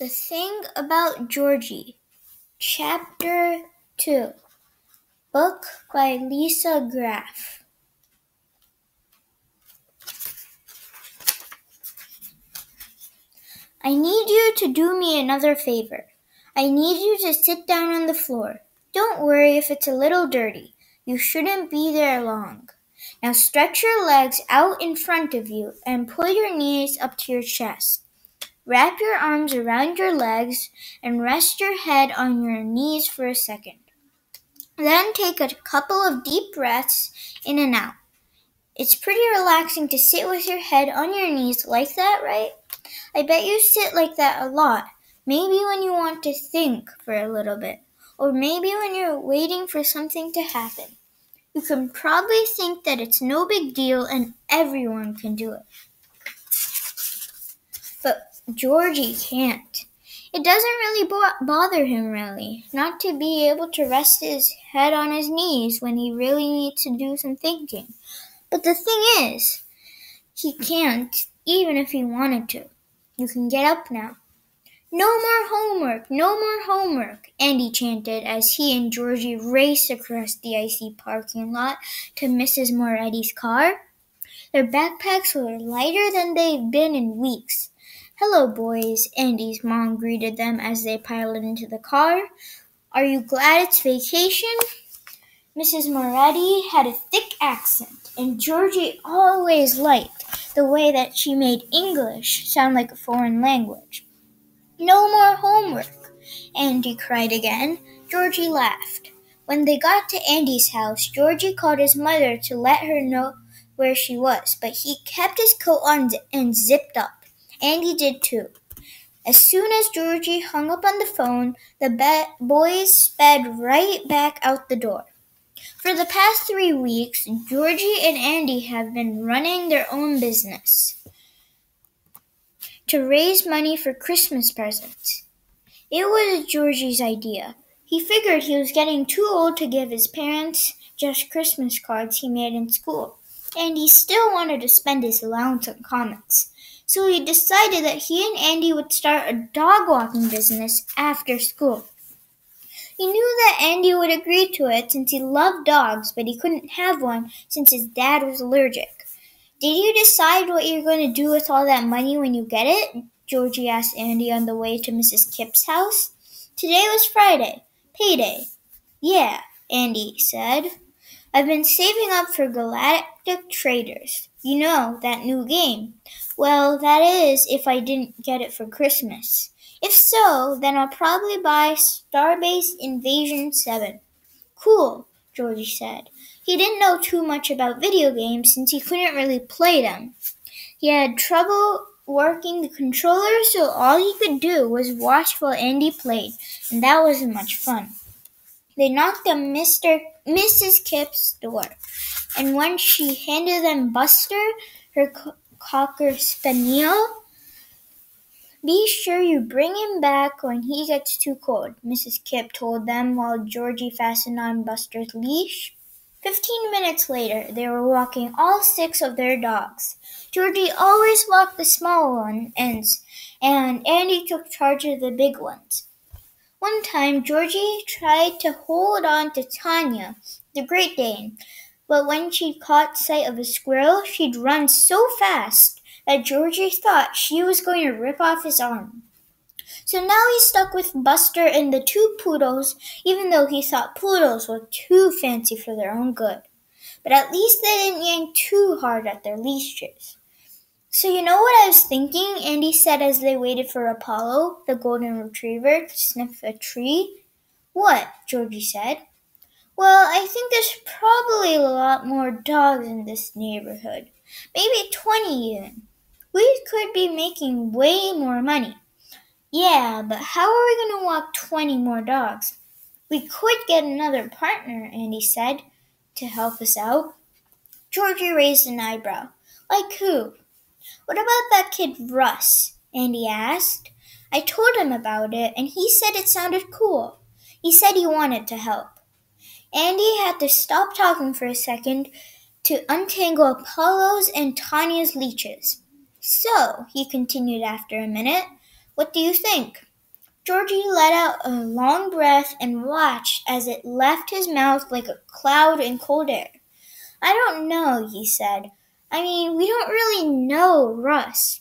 The Thing About Georgie, Chapter 2, book by Lisa Graff. I need you to do me another favor. I need you to sit down on the floor. Don't worry if it's a little dirty. You shouldn't be there long. Now stretch your legs out in front of you and pull your knees up to your chest. Wrap your arms around your legs and rest your head on your knees for a second. Then take a couple of deep breaths in and out. It's pretty relaxing to sit with your head on your knees like that, right? I bet you sit like that a lot. Maybe when you want to think for a little bit, or maybe when you're waiting for something to happen. You can probably think that it's no big deal and everyone can do it. But Georgie can't. It doesn't really bother him, really, not to be able to rest his head on his knees when he really needs to do some thinking. But the thing is, he can't, even if he wanted to. You can get up now. No more homework, no more homework, Andy chanted as he and Georgie raced across the icy parking lot to Mrs. Moretti's car. Their backpacks were lighter than they've been in weeks. Hello, boys, Andy's mom greeted them as they piled into the car. Are you glad it's vacation? Mrs. Moretti had a thick accent, and Georgie always liked the way that she made English sound like a foreign language. No more homework, Andy cried again. Georgie laughed. When they got to Andy's house, Georgie called his mother to let her know where she was, but he kept his coat on and zipped up. Andy did too. As soon as Georgie hung up on the phone, the boys sped right back out the door. For the past 3 weeks, Georgie and Andy have been running their own business to raise money for Christmas presents. It was Georgie's idea. He figured he was getting too old to give his parents just Christmas cards he made in school, and he still wanted to spend his allowance on comics. So he decided that he and Andy would start a dog walking business after school. He knew that Andy would agree to it since he loved dogs, but he couldn't have one since his dad was allergic. Did you decide what you're going to do with all that money when you get it? Georgie asked Andy on the way to Mrs. Kipp's house. Today was Friday, payday. Yeah, Andy said. I've been saving up for Galactic Traders. You know, that new game. Well, that is if I didn't get it for Christmas. If so, then I'll probably buy Starbase Invasion 7. Cool, Georgie said. He didn't know too much about video games since he couldn't really play them. He had trouble working the controller, so all he could do was watch while Andy played, and that wasn't much fun. They knocked on Mrs. Kipp's door, and when she handed them Buster, her cocker spaniel, be sure you bring him back when he gets too cold, Mrs. Kipp told them while Georgie fastened on Buster's leash. 15 minutes later, they were walking all 6 of their dogs. Georgie always walked the small ones, and Andy took charge of the big ones. One time, Georgie tried to hold on to Tanya, the Great Dane, but when she caught sight of a squirrel, she'd run so fast that Georgie thought she was going to rip off his arm. So now he's stuck with Buster and the 2 poodles, even though he thought poodles were too fancy for their own good. But at least they didn't yank too hard at their leashes. So you know what I was thinking? Andy said as they waited for Apollo, the golden retriever, to sniff a tree. What? Georgie said. Well, I think there's probably a lot more dogs in this neighborhood. Maybe 20 even. We could be making way more money. Yeah, but how are we going to walk 20 more dogs? We could get another partner, Andy said, to help us out. Georgie raised an eyebrow. Like who? What about that kid Russ? Andy asked. I told him about it, and he said it sounded cool. He said he wanted to help. Andy had to stop talking for a second to untangle Apollo's and Tanya's leashes. So, he continued after a minute, what do you think? Georgie let out a long breath and watched as it left his mouth like a cloud in cold air. I don't know, he said. I mean, we don't really know Russ.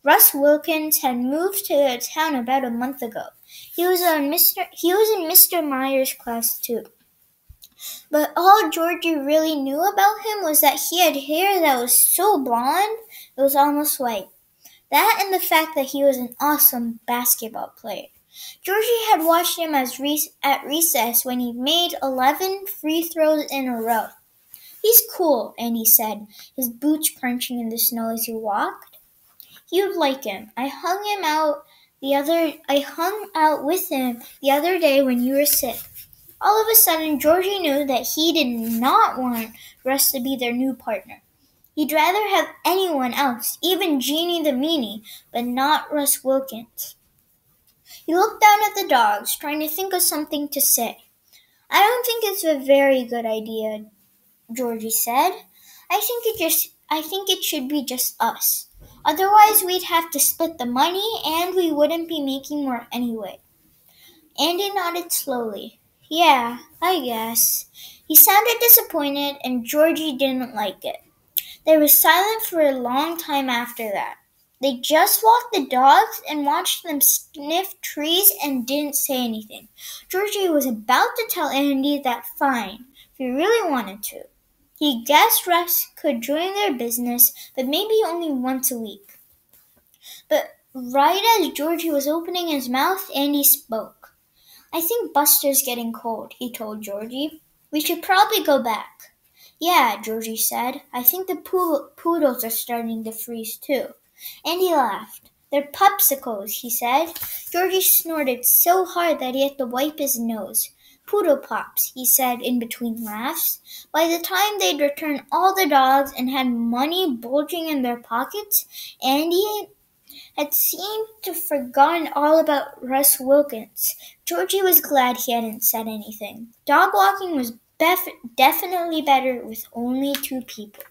Russ Wilkins had moved to the town about a month ago. He was in Mr. Meyer's class too. But all Georgie really knew about him was that he had hair that was so blonde it was almost white. That and the fact that he was an awesome basketball player. Georgie had watched him at recess when he made 11 free throws in a row. He's cool, Andy said, his boots crunching in the snow as he walked. You'd like him. I hung out with him the other day when you were sick. All of a sudden, Georgie knew that he did not want Russ to be their new partner. He'd rather have anyone else, even Jeannie the Meanie, but not Russ Wilkins. He looked down at the dogs, trying to think of something to say. I don't think it's a very good idea, Georgie said. I think it should be just us. Otherwise, we'd have to split the money, and we wouldn't be making more anyway. Andy nodded slowly. Yeah, I guess. He sounded disappointed, and Georgie didn't like it. They were silent for a long time after that. They just walked the dogs and watched them sniff trees and didn't say anything. Georgie was about to tell Andy that fine, if he really wanted to. He guessed Russ could join their business, but maybe only once a week. But right as Georgie was opening his mouth, Andy spoke. I think Buster's getting cold, he told Georgie. We should probably go back. Yeah, Georgie said. I think the poodles are starting to freeze too. Andy laughed. They're popsicles, he said. Georgie snorted so hard that he had to wipe his nose. Poodle pops, he said in between laughs. By the time they'd returned all the dogs and had money bulging in their pockets, Andy had seemed to have forgotten all about Russ Wilkins. Georgie was glad he hadn't said anything. Dog walking was definitely better with only two people.